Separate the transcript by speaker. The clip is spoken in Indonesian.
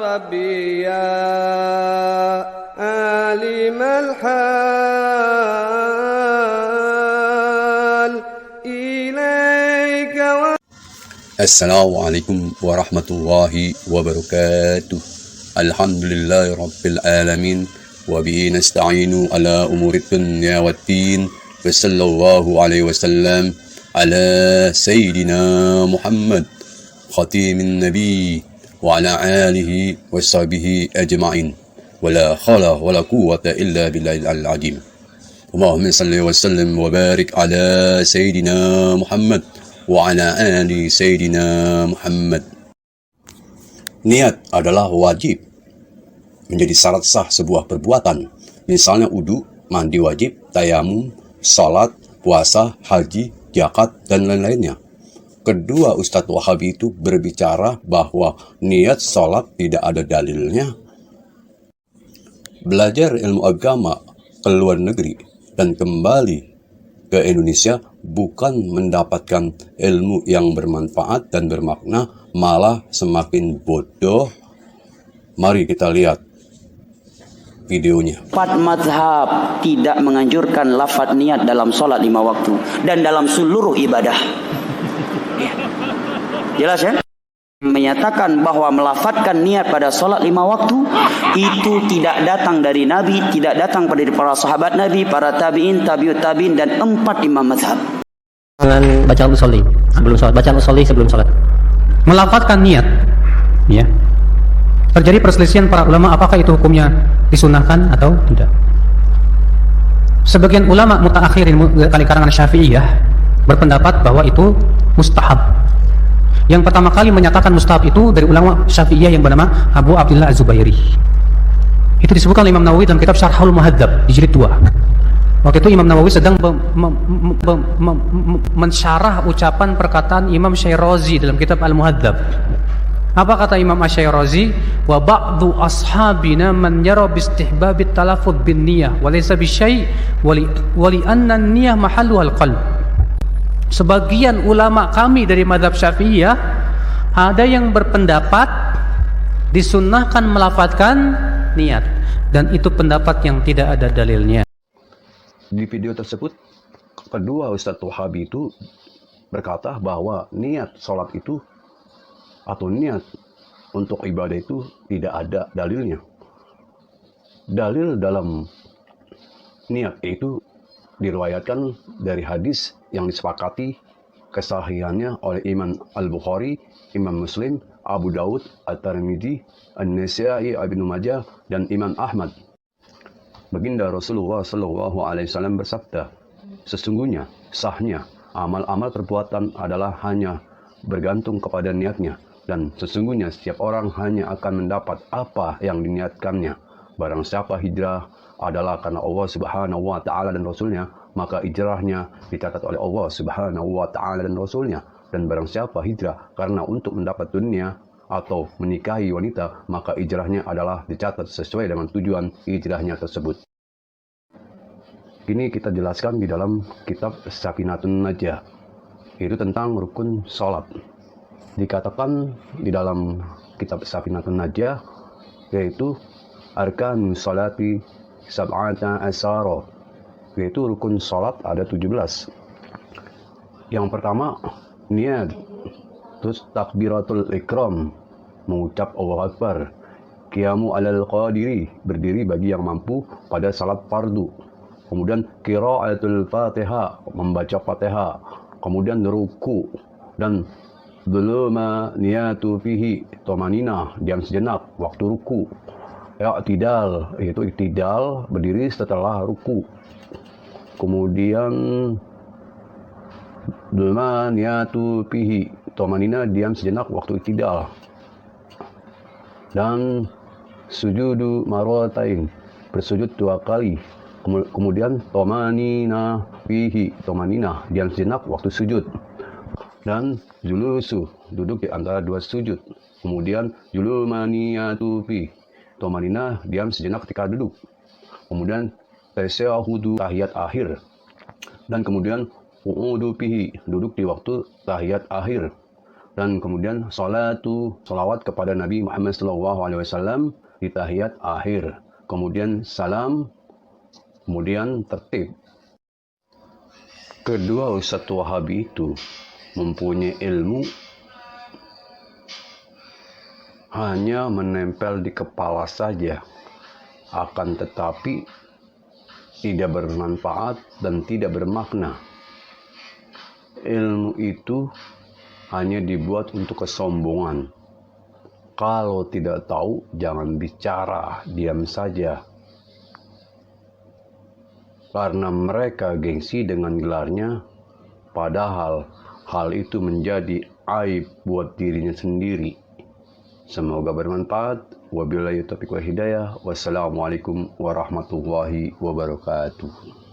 Speaker 1: ربي يا عالم الحال إليك
Speaker 2: Assalamualaikum warahmatullahi wabarakatuh. Alhamdulillahi rabbil alamin. Wa bihi nasta'inu ala umuri dunya waddin. Wa sallallahu alaihi wasallam ala sayyidina Muhammad khatimin nabi wa ala alihi wa sahbihi ajma'in. Wa la khala wa la quwwata illa billahil azim. Allahumma salli wa sallim wa barik ala sayyidina Muhammad wa ala ali Sayyidina Muhammad. Niat adalah wajib, menjadi syarat sah sebuah perbuatan. Misalnya wudu, mandi wajib, tayamum, salat, puasa, haji, zakat, dan lain-lainnya. Kedua Ustadz Wahabi itu berbicara bahwa niat salat tidak ada dalilnya. Belajar ilmu agama ke luar negeri dan kembali ke Indonesia bukan mendapatkan ilmu yang bermanfaat dan bermakna, malah semakin bodoh. Mari kita lihat videonya.
Speaker 3: Empat mazhab tidak menganjurkan lafaz niat dalam sholat 5 waktu dan dalam seluruh ibadah. Jelas ya? Menyatakan bahwa melafatkan niat pada sholat 5 waktu itu tidak datang dari Nabi, tidak datang dari para sahabat Nabi, para tabi'in, tabi'ut tabi'in, dan 4 imam mazhab.
Speaker 4: Dengan bacaan usholi sebelum sholat, bacaan usholi sebelum sholat, melafatkan niat, ya. Terjadi perselisihan para ulama apakah itu hukumnya disunahkan atau tidak. Sebagian ulama mutaakhirin kali karangan Syafi'iyah berpendapat bahwa itu mustahab. Yang pertama kali menyatakan mustahab itu dari ulama Syafi'iyah yang bernama Abu Abdullah Az-Zubairi. Itu disebutkan oleh Imam Nawawi dalam kitab Syarhul Muhadzab di jilid 2. Waktu itu Imam Nawawi sedang mensyarah ucapan perkataan Imam Syairazi dalam kitab Al-Muhadzab. Apa kata Imam Asy-Syairazi? Wa ba'du ashabina man yara bi istihbabit talaffuz bin niyyah wa laysa bi syai' wa li anna an-niyyah mahalluha al-qalb. Sebagian ulama kami dari mazhab Syafi'iyah ada yang berpendapat disunnahkan melafadzkan niat, dan itu pendapat yang tidak ada dalilnya.
Speaker 2: Di video tersebut, kedua Ustadz Wahabi itu berkata bahwa niat sholat itu atau niat untuk ibadah itu tidak ada dalilnya. Dalil dalam niat itu diriwayatkan dari hadis yang disepakati kesahihannya oleh Imam Al-Bukhari, Imam Muslim, Abu Daud, At-Tirmidzi, An-Nasa'i, Ibnu Majah, dan Imam Ahmad. Baginda Rasulullah SAW bersabda, sesungguhnya sahnya amal-amal perbuatan adalah hanya bergantung kepada niatnya, dan sesungguhnya setiap orang hanya akan mendapat apa yang diniatkannya. Barang siapa hijrah adalah karena Allah Subhanahu wa Ta'ala dan Rasulnya, maka hijrahnya dicatat oleh Allah Subhanahu wa Ta'ala dan Rasulnya. Dan barang siapa hijrah karena untuk mendapat dunia atau menikahi wanita, maka hijrahnya adalah dicatat sesuai dengan tujuan hijrahnya tersebut. Ini kita jelaskan di dalam kitab Safinatun Najah, yaitu tentang rukun sholat. Dikatakan di dalam kitab Safinatun Najah, yaitu arkan sholati sab'ata asara, yaitu rukun sholat ada 17. Yang pertama niat, terus takbiratul ikram, mengucap Allahu Akbar, qiyamu alal qadiri, berdiri bagi yang mampu pada salat fardu, kemudian qiraatul fatihah, membaca fatihah, kemudian ruku, dan dzuluma niyatu fihi, tomanina, diam sejenak waktu ruku, i'tidal, yaitu i'tidal, berdiri setelah ruku, kemudian dzuluma niyatu fihi, tomanina, diam sejenak waktu i'tidal, dan sujudu maratain, bersujud 2 kali, kemudian tomanina fihi, tomanina, diam sejenak waktu sujud, dan julusu, duduk di antara 2 sujud, kemudian julumaniyatu fihi, tomanina, diam sejenak ketika duduk, kemudian tasyahudu, tahiyat akhir, dan kemudian qu'udu fihi, duduk di waktu tahiyat akhir, Dan kemudian salawat kepada Nabi Muhammad SAW di tahiyat akhir. Kemudian salam, kemudian tertib. Kedua Ustadz Wahabi itu mempunyai ilmu hanya menempel di kepala saja, akan tetapi tidak bermanfaat dan tidak bermakna. Ilmu itu hanya dibuat untuk kesombongan. Kalau tidak tahu, jangan bicara, diam saja. Karena mereka gengsi dengan gelarnya, padahal hal itu menjadi aib buat dirinya sendiri. Semoga bermanfaat. Wabillahi taufiq wal hidayah. Wassalamualaikum warahmatullahi wabarakatuh.